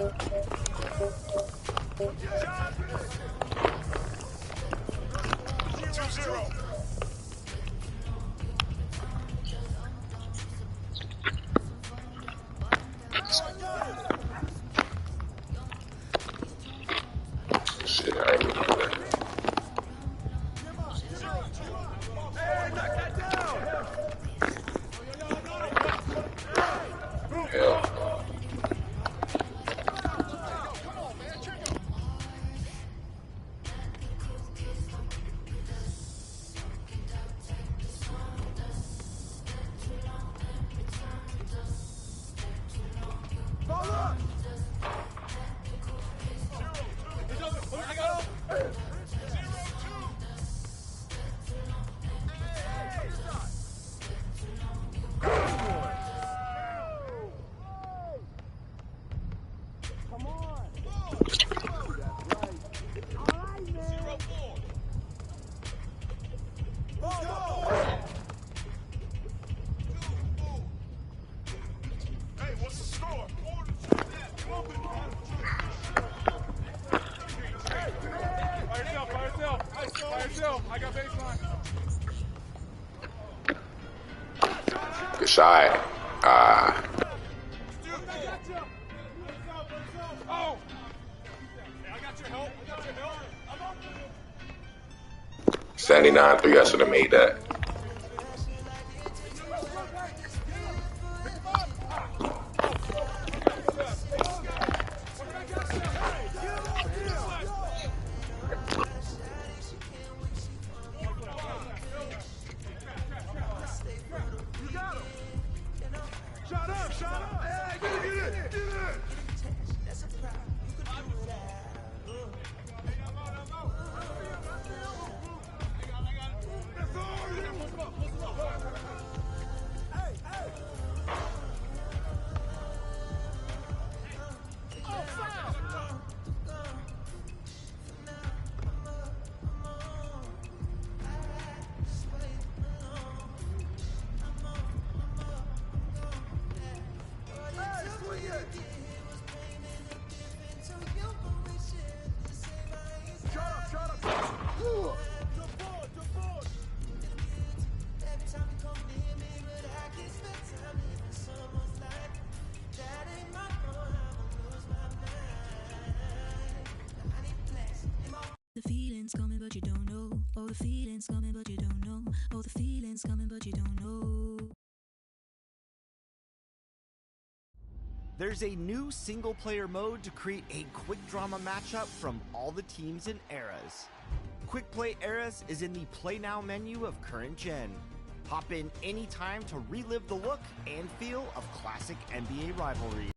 Shit, I ain't even know that. Hell no. Come on. 'Cause I, ah, 79-3, I should have made that. The feeling's coming, but you don't know. Oh, the feeling's coming, but you don't know. Oh, the feeling's coming, but you don't know. There's a new single-player mode to create a quick drama matchup from all the teams in Eras. Quick Play Eras is in the Play Now menu of current gen. Hop in anytime to relive the look and feel of classic NBA rivalry.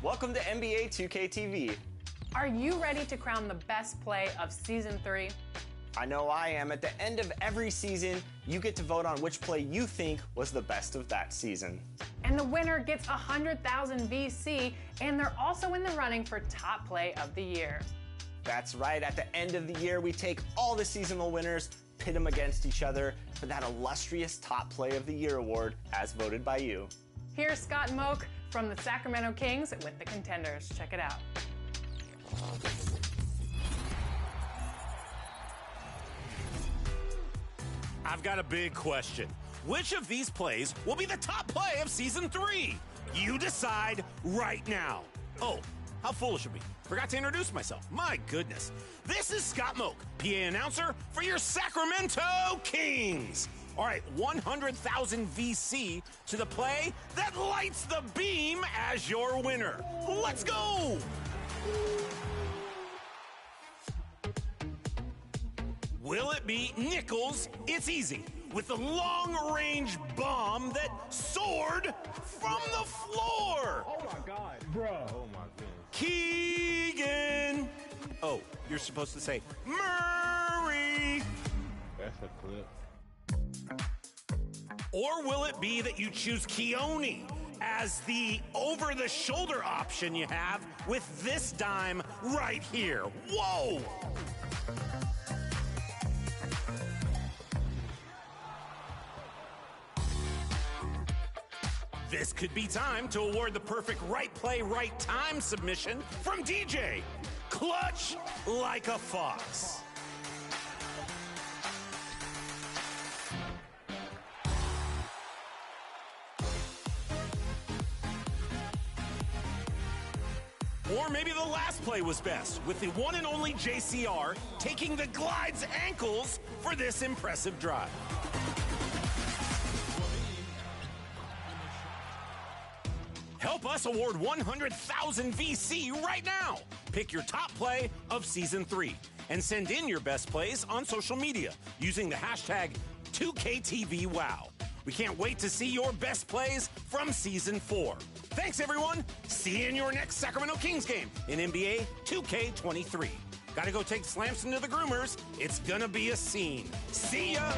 Welcome to NBA 2K TV. Are you ready to crown the best play of Season 3? I know I am. At the end of every season, you get to vote on which play you think was the best of that season. And the winner gets 100,000 VC, and they're also in the running for Top Play of the Year. That's right. At the end of the year, we take all the seasonal winners, pit them against each other for that illustrious Top Play of the Year award, as voted by you. Here's Scott Moak from the Sacramento Kings with the contenders. Check it out. I've got a big question. Which of these plays will be the top play of Season 3? You decide right now. Oh, how foolish of me. Forgot to introduce myself. My goodness. This is Scott Moak, PA announcer for your Sacramento Kings. All right, 100,000 VC to the play that lights the beam as your winner. Let's go! Will it be Nichols? It's easy. With the long-range bomb that soared from the floor. Oh my God, bro. Oh my goodness. Keegan. Oh, you're supposed to say Murray. That's a clip. Or will it be that you choose Keone? as the over-the-shoulder option you have with this dime right here. Whoa! This could be time to award the perfect right play, right time submission from DJ. Clutch like a fox. Or maybe the last play was best, with the one and only JCR taking the glide's ankles for this impressive drive. Help us award 100,000 VC right now. Pick your top play of Season 3 and send in your best plays on social media using the hashtag 2KTVWow. We can't wait to see your best plays from Season 4. Thanks, everyone. See you in your next Sacramento Kings game in NBA 2K23. Gotta go take Slamson to the groomers. It's gonna be a scene. See ya!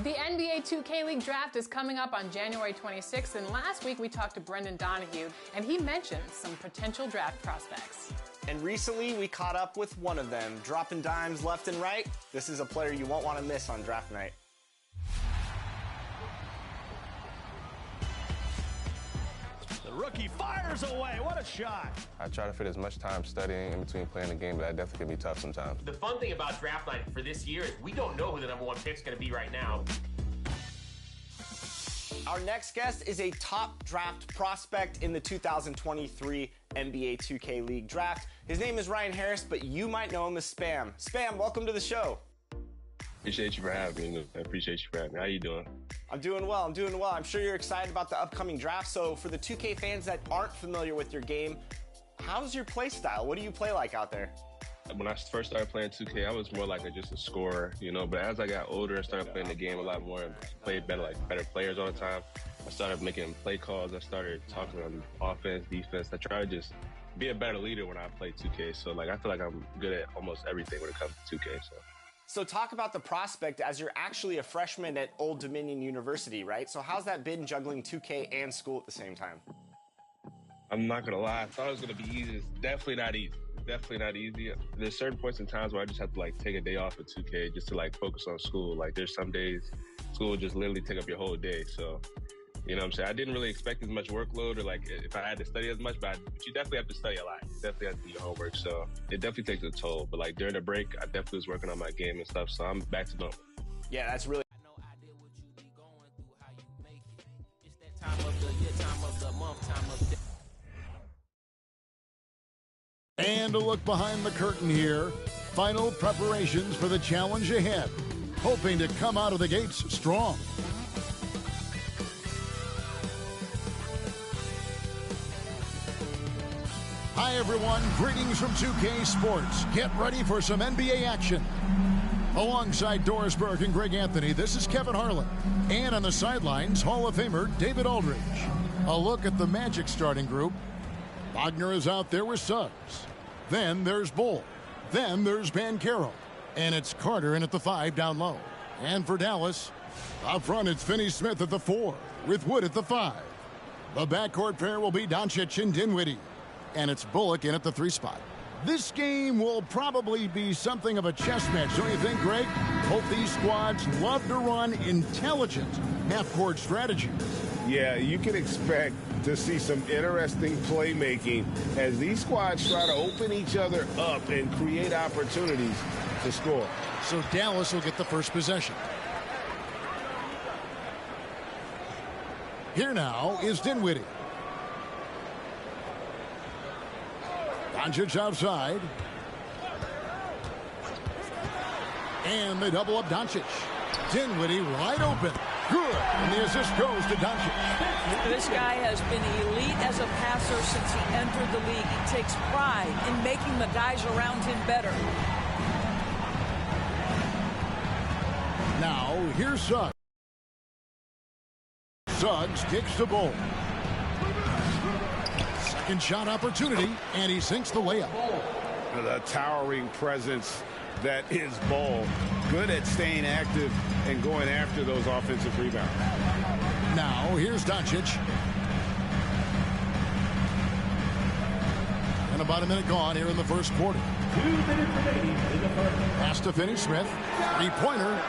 The NBA 2K League draft is coming up on January 26th, and last week we talked to Brendan Donahue, and he mentioned some potential draft prospects. And recently we caught up with one of them, dropping dimes left and right. This is a player you won't want to miss on draft night. The rookie fires away. What a shot. I try to fit as much time studying in between playing the game, but that definitely can be tough sometimes. The fun thing about draft night for this year is we don't know who the #1 pick is going to be right now. Our next guest is a top draft prospect in the 2023 NBA 2K League draft. His name is Ryan Harris, but you might know him as Spam. Spam, welcome to the show. Appreciate you for having me. I appreciate you for having me. How you doing? I'm doing well. I'm sure you're excited about the upcoming draft. So for the 2K fans that aren't familiar with your game, how's your play style? What do you play like out there? When I first started playing 2K, I was more like just a scorer, you know, but as I got older and started playing the game a lot more and played better players all the time, I started making play calls. I started talking on offense, defense. I try to just be a better leader when I play 2K. So I feel like I'm good at almost everything when it comes to 2K. So talk about the prospect as you're actually a freshman at Old Dominion University, right? So how's that been juggling 2K and school at the same time? I'm not going to lie. I thought it was going to be easy. It's definitely not easy. Definitely not easy. There's certain points in times where I just have to take a day off of 2K just to focus on school. There's some days school will just literally take up your whole day. So, you know what I'm saying? I didn't really expect as much workload or if I had to study as much, but you definitely have to study a lot. You definitely have to do your homework. So it definitely takes a toll. But during the break, I definitely was working on my game and stuff. So I'm back to normal. Yeah, that's really. I know I did what you be going through, how you make it. It's that time of the year, time of the month, time of the. And a look behind the curtain here. Final preparations for the challenge ahead. Hoping to come out of the gates strong. Hi everyone, greetings from 2K Sports. Get ready for some NBA action. Alongside Doris Burke and Greg Anthony, this is Kevin Harlan. And on the sidelines, Hall of Famer David Aldridge. A look at the Magic starting group. Wagner is out there with Suggs. Then there's Bull. Then there's Banchero. And it's Carter in at the 5 down low. And for Dallas, up front it's Finney-Smith at the 4 with Wood at the 5. The backcourt pair will be Doncic and Dinwiddie. And it's Bullock in at the 3 spot. This game will probably be something of a chess match, don't you think, Greg? Both these squads love to run intelligent half-court strategies. Yeah, you can expect to see some interesting playmaking as these squads try to open each other up and create opportunities to score. So Dallas will get the first possession. Here now is Dinwiddie. Doncic outside. And they double up Doncic. Dinwiddie wide open. Good. And the assist goes to Doncic. This guy has been elite as a passer since he entered the league. He takes pride in making the guys around him better. Now, here's Suggs. Suggs kicks the ball. Second shot opportunity, and he sinks the layup. The towering presence that is ball. Good at staying active and going after those offensive rebounds. Now, here's Doncic. And about a minute gone here in the first quarter. 2 minutes remaining in the first. Pass to Finney-Smith. Three-pointer.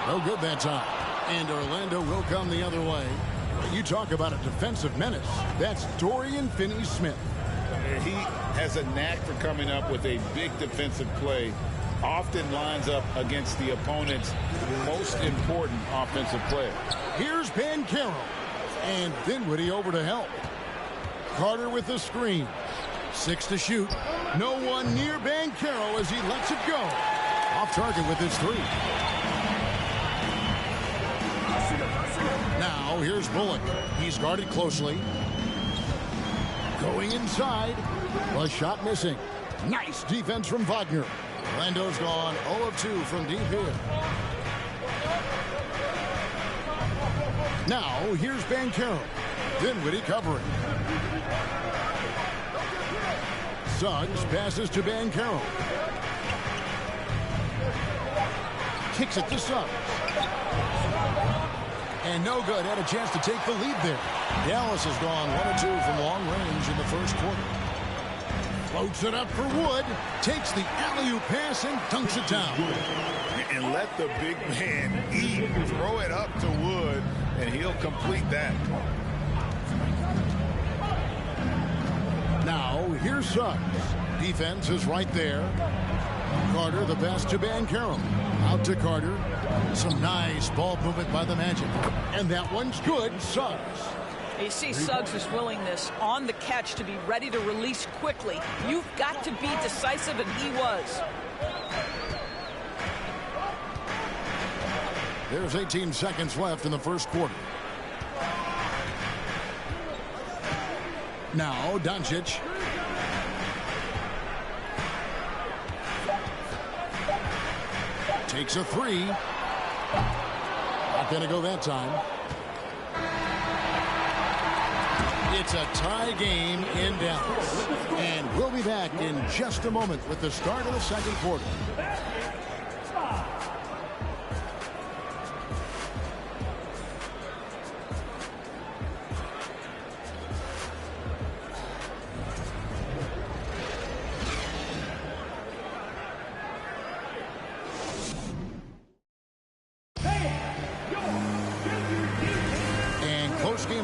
No good that time. And Orlando will come the other way. You talk about a defensive menace. That's Dorian Finney-Smith. He has a knack for coming up with a big defensive play. Often lines up against the opponent's most important offensive player. Here's Banchero. And Dinwiddie over to help. Carter with the screen. 6 to shoot. No one near Banchero as he lets it go. Off target with his 3. Now here's Bullock. He's guarded closely. Going inside. A shot missing. Nice defense from Wagner. Orlando's gone 0 of 2 from deep here. Now here's Banchero. Dinwiddie covering. Suggs passes to Banchero. Kicks it to Suggs. And no good. Had a chance to take the lead there. Dallas has gone 1 of 2 from long range in the first quarter. Floats it up for Wood. Takes the alley-oop pass and dunks it down. And let the big man eat. Throw it up to Wood, and he'll complete that. Now, here's Suggs. Defense is right there. Carter, the pass to Banchero. Out to Carter. Some nice ball movement by the Magic. And that one's good. Suggs. You see Suggs' willingness on the catch to be ready to release quickly. You've got to be decisive, and he was. There's 18 seconds left in the first quarter. Now, Doncic. Takes a 3. Not going to go that time. It's a tie game in Dallas. And we'll be back in just a moment with the start of the second quarter.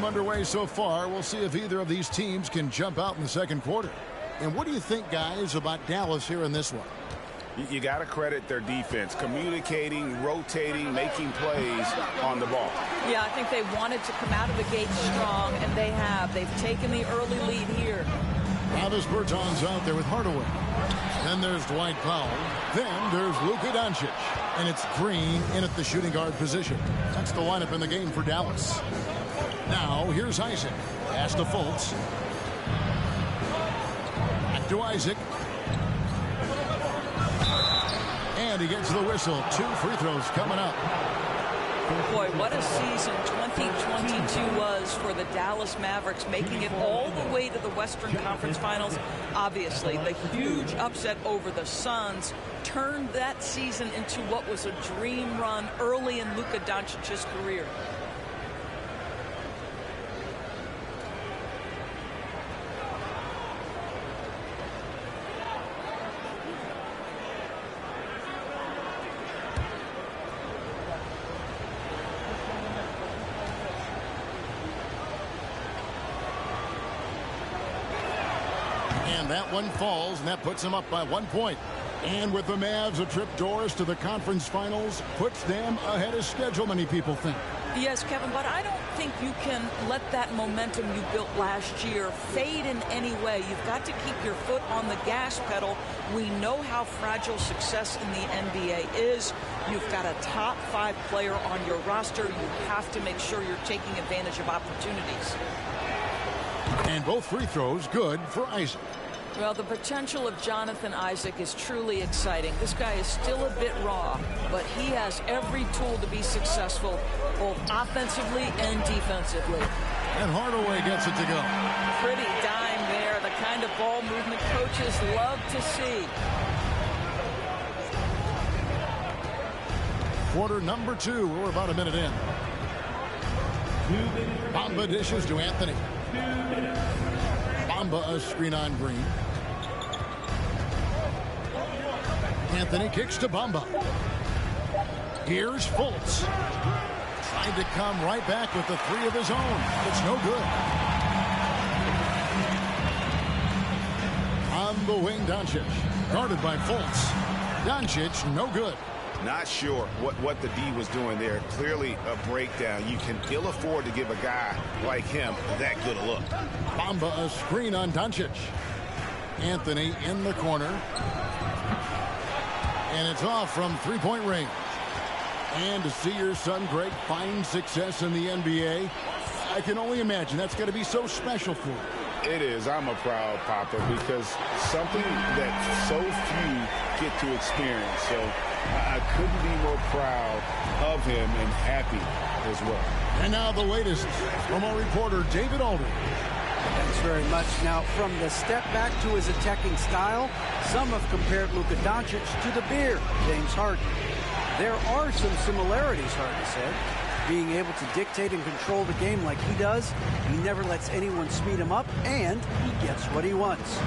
Underway so far. We'll see if either of these teams can jump out in the second quarter. And what do you think, guys, about Dallas here in this one? You got to credit their defense, communicating, rotating, making plays on the ball. Yeah, I think they wanted to come out of the gate strong, and they have. They've taken the early lead here. Travis Bertans out there with Hardaway. Then there's Dwight Powell. Then there's Luka Doncic. And it's Green in at the shooting guard position. That's the lineup in the game for Dallas. Now, here's Isaac. Pass to Fultz. Back to Isaac. And he gets the whistle. 2 free throws coming up. Boy, what a season 2022 was for the Dallas Mavericks, making it all the way to the Western Conference Finals. Obviously, the huge upset over the Suns turned that season into what was a dream run early in Luka Doncic's career. And that one falls, and that puts them up by 1 point. And with the Mavs, a trip doors to the conference finals puts them ahead of schedule, many people think. Yes, Kevin, but I don't think you can let that momentum you built last year fade in any way. You've got to keep your foot on the gas pedal. We know how fragile success in the NBA is. You've got a top 5 player on your roster. You have to make sure you're taking advantage of opportunities. And both free throws good for Isaac. Well, the potential of Jonathan Isaac is truly exciting. This guy is still a bit raw, but he has every tool to be successful, both offensively and defensively. And Hardaway gets it to go. Pretty dime there, the kind of ball movement coaches love to see. quarter number 2. We're about a minute in. Bamba dishes to Anthony. Bamba a screen on Green. Anthony kicks to Bamba. Here's Fultz. Trying to come right back with the 3 of his own. It's no good. On the wing, Doncic. Guarded by Fultz. Doncic, no good. Not sure what the D was doing there. Clearly a breakdown. You can ill afford to give a guy like him that good a look. Bamba a screen on Doncic. Anthony in the corner. And it's off from three-point range. And to see your son Greg find success in the NBA, I can only imagine that's going to be so special for him. It is. I'm a proud papa because something that so few get to experience. So I couldn't be more proud of him and happy as well. And now the latest from our reporter, David Aldridge. Thanks very much. Now, from the step back to his attacking style, some have compared Luka Doncic to the bear, James Harden. There are some similarities, Harden said. Being able to dictate and control the game like he does, he never lets anyone speed him up, and he gets what he wants.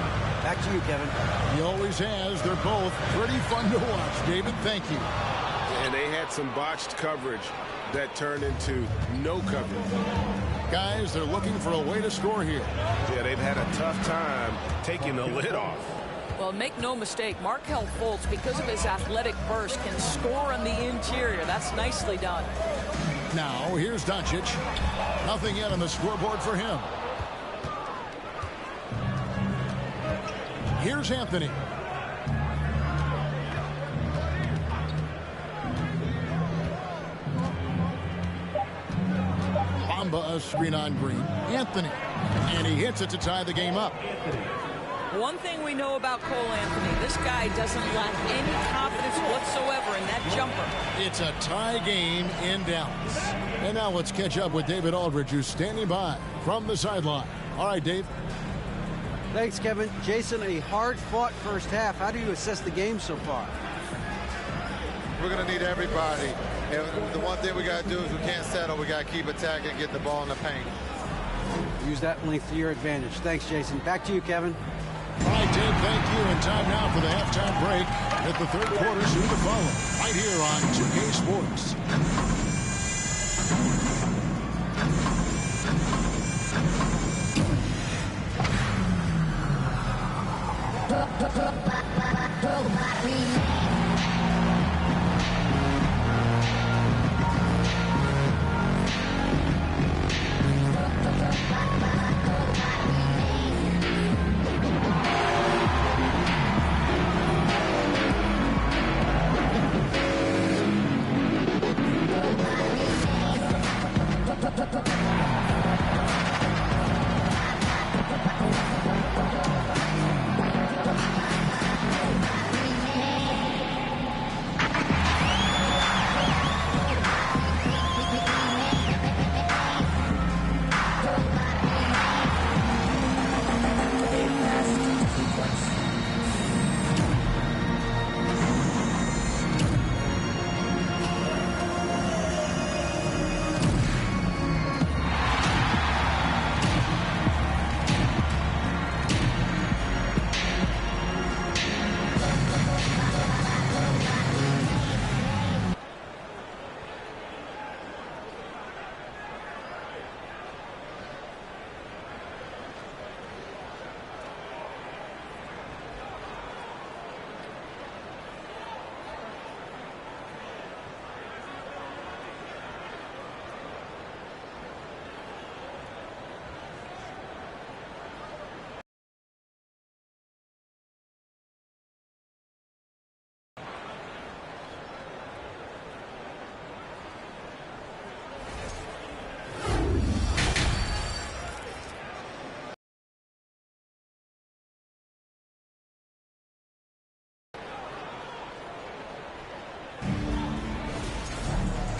Back to you, Kevin. He always has. They're both pretty fun to watch. David, thank you. And they had some botched coverage that turned into no coverage. Guys, they're looking for a way to score here. Yeah, they've had a tough time taking the lid off. Well, make no mistake, Markelle Fultz, because of his athletic burst, can score on the interior. That's nicely done. Now, here's Doncic. Nothing yet on the scoreboard for him. Here's Anthony. Bamba a screen on Green. Anthony. And he hits it to tie the game up. One thing we know about Cole Anthony, this guy doesn't lack any confidence whatsoever in that jumper. It's a tie game in Dallas. And now let's catch up with David Aldridge, who's standing by from the sideline. All right, Dave. Thanks, Kevin. Jason, a hard-fought first half. How do you assess the game so far? We're going to need everybody. And the one thing we got to do is we can't settle. We got to keep attacking and get the ball in the paint. Use that length to your advantage. Thanks, Jason. Back to you, Kevin. All right, Dave, thank you. And time now for the halftime break. At the third quarter soon to follow. Right here on 2K Sports.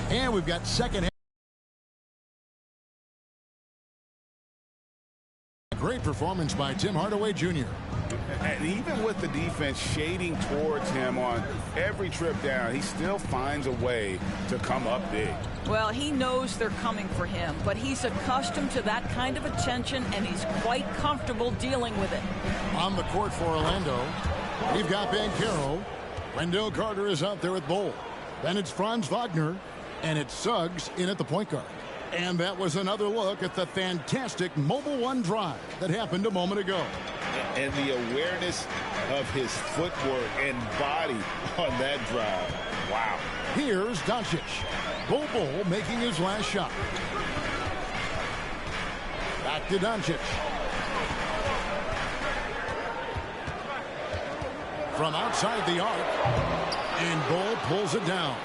And we've got second half. Great performance by Tim Hardaway Jr. And even with the defense shading towards him on every trip down, he still finds a way to come up big. Well, he knows they're coming for him, but he's accustomed to that kind of attention, and he's quite comfortable dealing with it. On the court for Orlando, we've got Banchero. Wendell Carter is out there with Bol. Then it's Franz Wagner, and it's Suggs in at the point guard. And that was another look at the fantastic Mobile One drive that happened a moment ago. And the awareness of his footwork and body on that drive. Wow. Here's Doncic. Bol making his last shot. Back to Doncic. From outside the arc. And Bol pulls it down.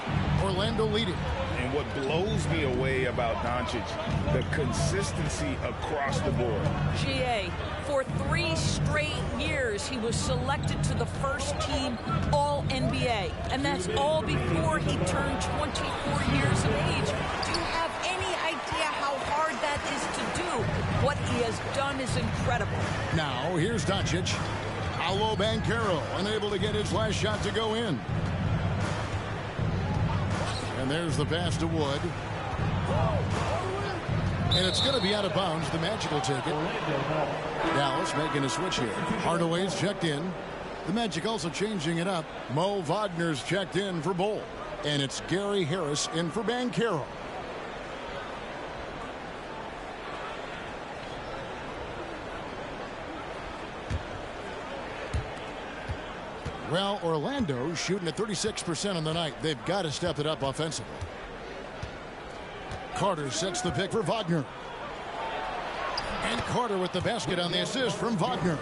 Orlando leading. And what blows me away about Doncic, the consistency across the board. GA, for 3 straight years, he was selected to the first team All-NBA. And that's all before he turned 24 years of age. Do you have any idea how hard that is to do? What he has done is incredible. Now, here's Doncic. Paolo Banchero, unable to get his last shot to go in. And there's the pass to Wood. And it's going to be out of bounds. The Magic will take it. Dallas making a switch here. Hardaway's checked in. The Magic also changing it up. Mo Wagner's checked in for Bol. And it's Gary Harris in for Banchero. Well, Orlando shooting at 36% on the night. They've got to step it up offensively. Carter sets the pick for Wagner. And Carter with the basket on the assist from Wagner.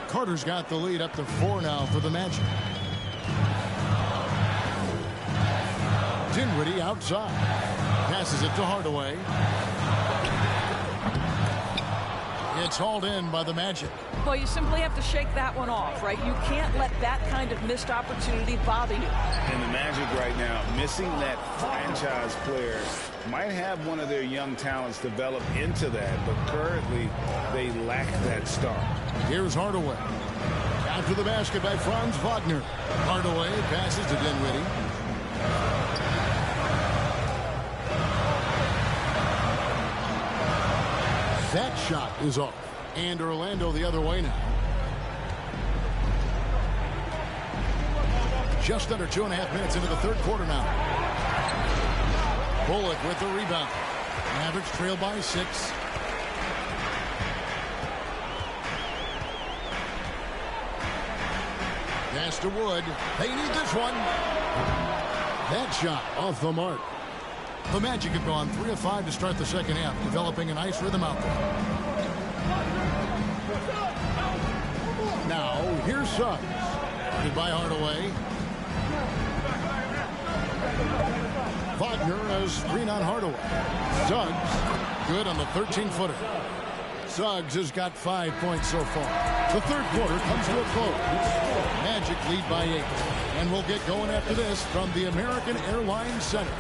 Carter's got the lead up to 4 now for the Magic. Dinwiddie outside. Passes it to Hardaway. It's hauled in by the Magic. Well, you simply have to shake that one off, right? You can't let that kind of missed opportunity bother you. And the Magic right now, missing that franchise player, might have one of their young talents develop into that, but currently they lack that start. Here's Hardaway. After the basket by Franz Wagner. Hardaway passes to Dinwiddie. That shot is off. And Orlando the other way now. Just under 2.5 minutes into the third quarter now. Bullock with the rebound. Mavericks trail by 6. Pass to Wood. They need this one. That shot off the mark. The Magic have gone 3 of 5 to start the second half, developing a nice rhythm out there. Now, here's Suggs. Goodbye, Hardaway. Wagner has screen on Hardaway. Suggs, good on the 13-footer. Suggs has got 5 points so far. The third quarter comes to a close. Magic lead by 8. And we'll get going after this from the American Airlines Center.